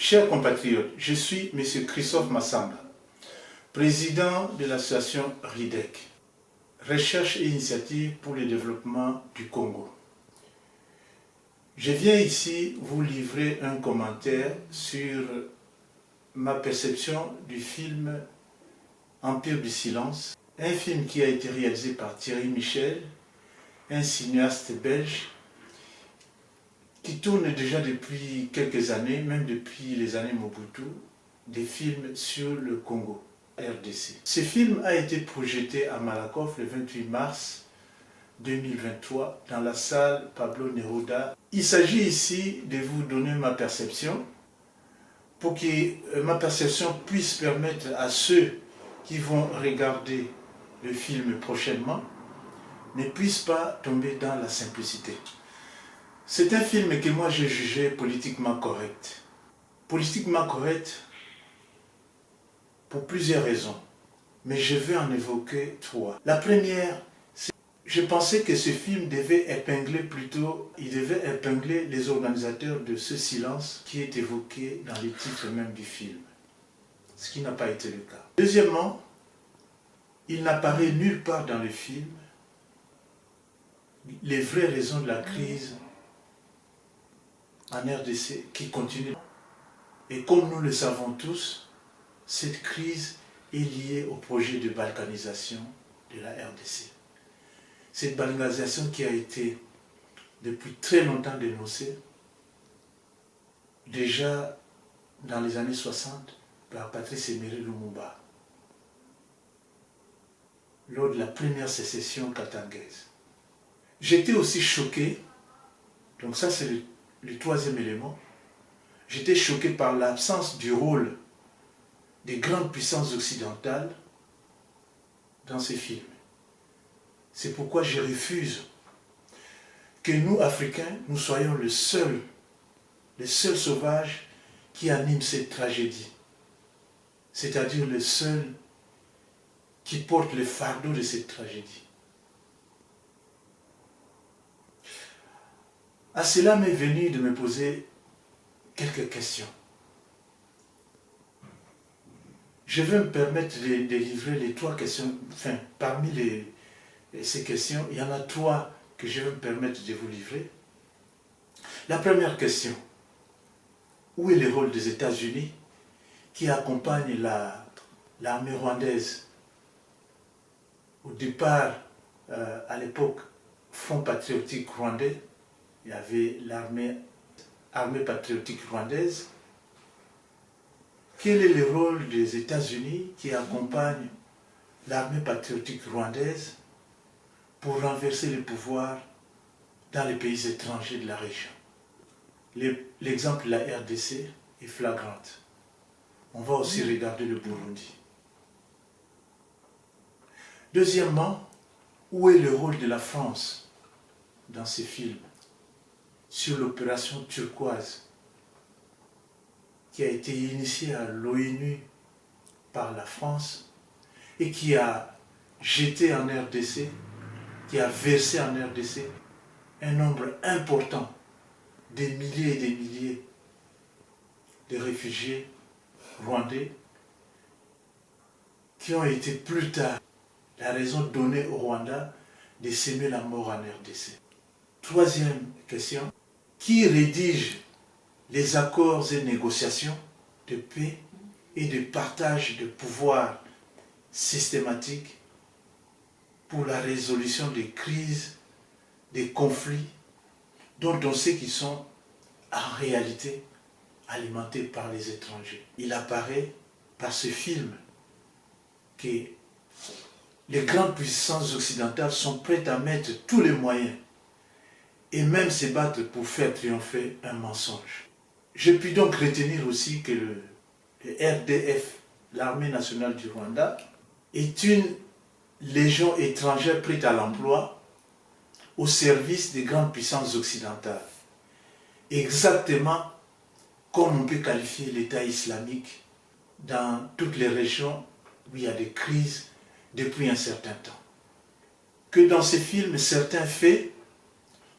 Chers compatriotes, je suis M. Christophe Massamba, président de l'association RIDEC, Recherche et Initiative pour le développement du Congo. Je viens ici vous livrer un commentaire sur ma perception du film Empire du silence, un film qui a été réalisé par Thierry Michel, un cinéaste belge, qui tourne déjà depuis quelques années, même depuis les années Mobutu, des films sur le Congo, RDC. Ce film a été projeté à Malakoff le 28 mars 2023 dans la salle Pablo Neruda. Il s'agit ici de vous donner ma perception pour que ma perception puisse permettre à ceux qui vont regarder le film prochainement ne puissent pas tomber dans la simplicité. C'est un film que moi j'ai jugé politiquement correct. Politiquement correct pour plusieurs raisons, mais je vais en évoquer trois. La première, c'est que je pensais que ce film devait épingler les organisateurs de ce silence qui est évoqué dans le titre même du film, ce qui n'a pas été le cas. Deuxièmement, il n'apparaît nulle part dans le film les vraies raisons de la crise en RDC qui continue. Et comme nous le savons tous, cette crise est liée au projet de balkanisation de la RDC. Cette balkanisation qui a été depuis très longtemps dénoncée, déjà dans les années 60 par Patrice Emery Lumumba, lors de la première sécession katangaise. J'étais aussi choqué, donc ça c'est le troisième élément, j'étais choqué par l'absence du rôle des grandes puissances occidentales dans ces films. C'est pourquoi je refuse que nous, Africains, nous soyons les seuls sauvages qui animent cette tragédie. C'est-à-dire les seuls qui portent le fardeau de cette tragédie. À cela m'est venu de me poser quelques questions. Je vais me permettre de livrer les trois questions, enfin, parmi ces questions, il y en a trois que je vais me permettre de vous livrer. La première question, où est le rôle des États-Unis qui accompagnent l'armée rwandaise au départ, à l'époque, Front patriotique rwandais, il y avait l'armée patriotique rwandaise. Quel est le rôle des États-Unis qui accompagnent l'armée patriotique rwandaise pour renverser le pouvoir dans les pays étrangers de la région? L'exemple de la RDC est flagrant. On va aussi regarder le Burundi. Deuxièmement, où est le rôle de la France dans ces films sur l'opération turquoise qui a été initiée à l'ONU par la France et qui a jeté en RDC, qui a versé en RDC un nombre important, des milliers et des milliers de réfugiés rwandais qui ont été plus tard la raison donnée au Rwanda de s'aimer la mort en RDC. Troisième question, qui rédige les accords et négociations de paix et de partage de pouvoir systématique pour la résolution des crises, des conflits, dont on sait qu'ils sont en réalité alimentés par les étrangers. Il apparaît par ce film que les grandes puissances occidentales sont prêtes à mettre tous les moyens et même se battre pour faire triompher un mensonge. Je puis donc retenir aussi que le RDF, l'Armée nationale du Rwanda, est une légion étrangère prête à l'emploi au service des grandes puissances occidentales. Exactement comme on peut qualifier l'État islamique dans toutes les régions où il y a des crises depuis un certain temps. Que dans ces films, certains faits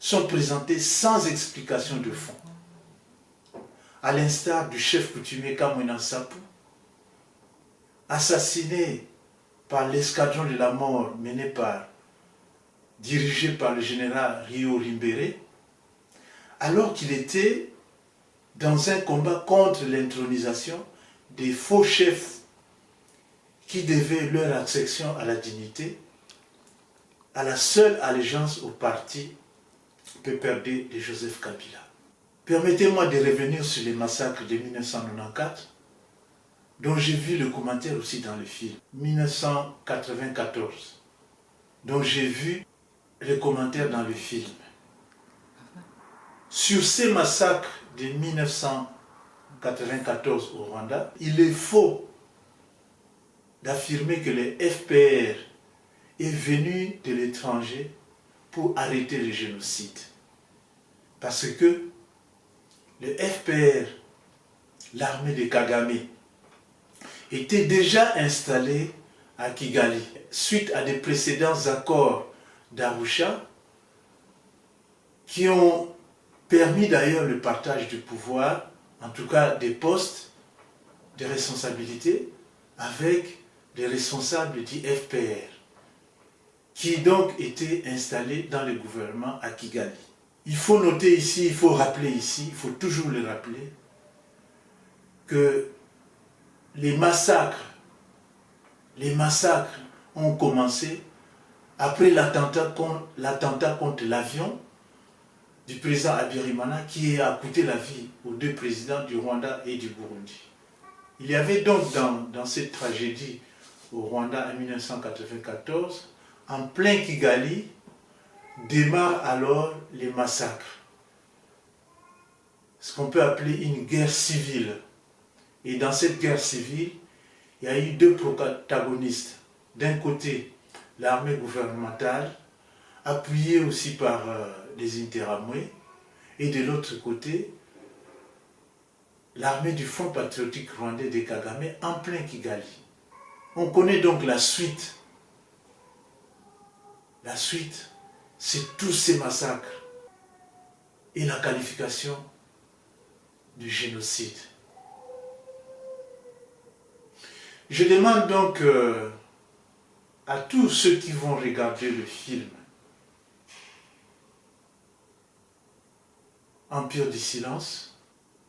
sont présentés sans explication de fond. à l'instar du chef coutumier Kamwina Sapou, assassiné par l'escadron de la mort dirigé par le général Rio Rimbere, alors qu'il était dans un combat contre l'intronisation des faux chefs qui devaient leur accession à la dignité, à la seule allégeance au parti PPRD de Joseph Kabila. Permettez-moi de revenir sur les massacres de 1994, dont j'ai vu le commentaire aussi dans le film, 1994, dont j'ai vu le commentaire dans le film. Sur ces massacres de 1994 au Rwanda, il est faux d'affirmer que le FPR est venu de l'étranger pour arrêter le génocide. Parce que le FPR, l'armée de Kagame, était déjà installée à Kigali suite à des précédents accords d'Arusha qui ont permis d'ailleurs le partage du pouvoir, en tout cas des postes de responsabilité, avec les responsables du FPR, qui donc étaient installés dans le gouvernement à Kigali. Il faut noter ici, il faut rappeler ici, il faut toujours le rappeler, que les massacres ont commencé après l'attentat contre l'avion du président Habyarimana qui a coûté la vie aux deux présidents du Rwanda et du Burundi. Il y avait donc dans cette tragédie au Rwanda en 1994, en plein Kigali, démarrent alors les massacres. Ce qu'on peut appeler une guerre civile. Et dans cette guerre civile, il y a eu deux protagonistes. D'un côté, l'armée gouvernementale, appuyée aussi par les Interamwe, et de l'autre côté, l'armée du Front patriotique rwandais de Kagame en plein Kigali. On connaît donc la suite. La suite, c'est tous ces massacres et la qualification du génocide. Je demande donc à tous ceux qui vont regarder le film Empire du silence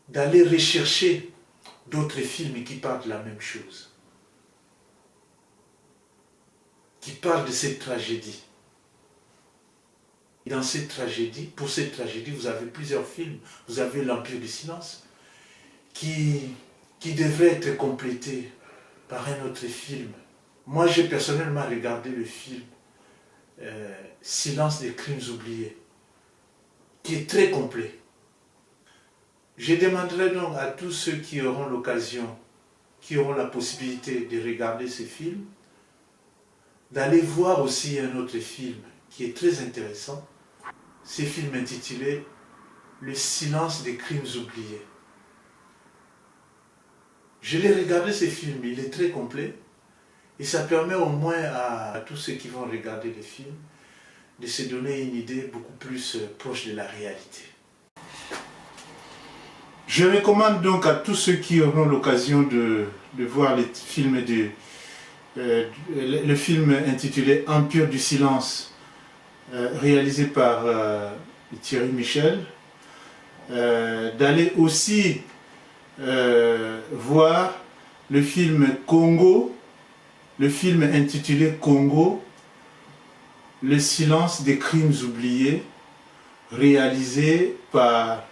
d'aller rechercher d'autres films qui parlent de la même chose, qui parlent de cette tragédie. Dans cette tragédie, pour cette tragédie, vous avez plusieurs films. Vous avez l'Empire du silence, qui devrait être complété par un autre film. Moi, j'ai personnellement regardé le film Silence des crimes oubliés, qui est très complet. Je demanderai donc à tous ceux qui auront l'occasion, qui auront la possibilité de regarder ce film, d'aller voir aussi un autre film qui est très intéressant. Ce film intitulé Le silence des crimes oubliés. Je l'ai regardé ce film, il est très complet et ça permet au moins à tous ceux qui vont regarder le film de se donner une idée beaucoup plus proche de la réalité. Je recommande donc à tous ceux qui auront l'occasion de voir le film intitulé Empire du silence, réalisé par Thierry Michel, d'aller aussi voir le film Congo, le film intitulé Congo, le silence des crimes oubliés, réalisé par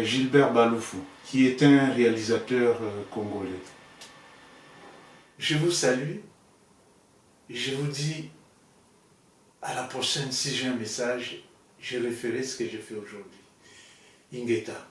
Gilbert Baloufou, qui est un réalisateur congolais. Je vous salue et je vous dis à la prochaine. Si j'ai un message, je referai ce que je fais aujourd'hui. Ingeta.